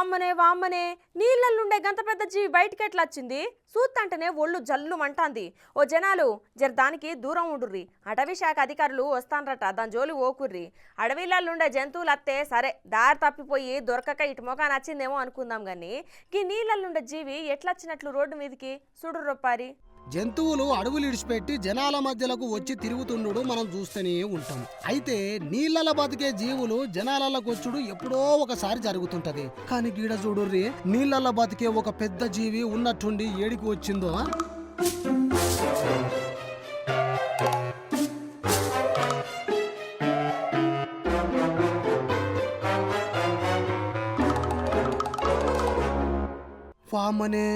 వామ్మనే వామ్మనే నీళ్ళల్లుండే గంత పెద్ద జీవి బయటికి ఎట్లా వచ్చింది? చూస్తంటేనే ఒళ్ళు జల్లు మంటాంది. ఓ జనాలు జర దానికి దూరం ఉండుర్రి. అటవీ శాఖ అధికారులు వస్తాన్రట, దాని జోలి ఓకుర్రి. అడవిలల్లుండే జంతువులు అత్తే సరే దారి తప్పిపోయి దొరకక ఇటు మొఖాన్ని వచ్చిందేమో అనుకుందాం గానీ ఈ నీళ్ళల్లుండే జీవి ఎట్లొచ్చినట్లు రోడ్డు మీదకి చూడుర్రొప్పారి. జంతువులు అడవులు ఇడిచిపెట్టి జనాల మధ్యలకు వచ్చి తిరుగుతుండు మనం చూస్తూనే ఉంటాం. అయితే నీళ్ళలో బతికే జీవులు జనాలకు వచ్చుడు ఎప్పుడో ఒకసారి జరుగుతుంటది. కానీ గీడ చూడుర్రి, నీళ్ళలో బతికే ఒక పెద్ద జీవి ఉన్నట్టుండి ఏడికి వచ్చిందో. వామ్మనే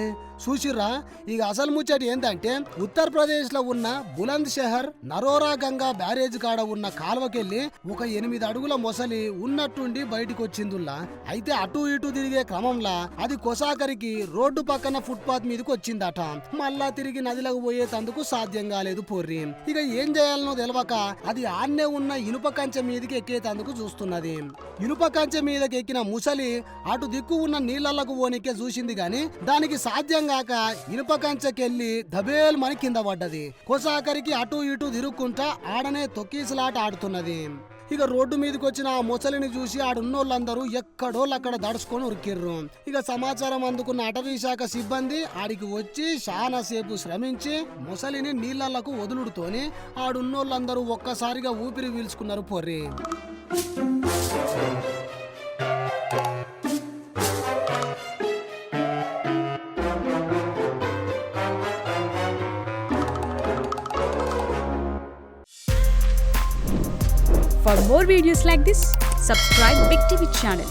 చూసిర్రా, ఇక అసలు ముచ్చట ఏంటంటే ఉత్తరప్రదేశ్ లో ఉన్న బులంద్ షహర్ నరోరా గంగా బ్యారేజ్ కాడ ఉన్న కాలువకెళ్ళి ఒక 8 అడుగుల మొసలి ఉన్నట్టుండి బయటికి వచ్చిందుల్లా. అయితే అటు ఇటు తిరిగే క్రమంలో అది కొసాకరికి రోడ్డు పక్కన ఫుట్పాత్ మీదకి వచ్చిందట. మళ్ళా తిరిగి నదిలోకి పోయేటందుకు సాధ్యం కాలేదు పొర్రి. ఇక ఏం చేయాలనో తెలియక అది ఆన్నే ఉన్న ఇనుప కంచె మీదకి ఎక్కేటందుకు చూస్తున్నది. ఇనుప కంచె మీదకి ఎక్కిన ముసలి అటు దిక్కు ఉన్న నీళ్లకు పోనికే చూసింది గాని దానికి సాధ్యం కాక ఇనుప కంచెకెళ్ళి దబేల్మని కింద పడ్డది. కొసాకరికి అటు ఇటు తిరుక్కుంటా ఆడనే తొక్కీసులాట ఆడుతున్నది. ఇక రోడ్డు మీదకి వచ్చిన ఆ ముసలిని చూసి ఆడున్నోళ్ళందరూ ఎక్కడోళ్ళక్కడ దడుచుకొని ఉరికిర్రు. ఇక సమాచారం అందుకున్న అటవీ శాఖ సిబ్బంది ఆడికి వచ్చి చాలా సేపు శ్రమించి ముసలిని నీళ్లకు వదులుడుతోని ఆడున్నోళ్ళందరూ ఒక్కసారిగా ఊపిరి పీల్చుకున్నారు పొర్రి. For more videos like this, subscribe Big TV channel.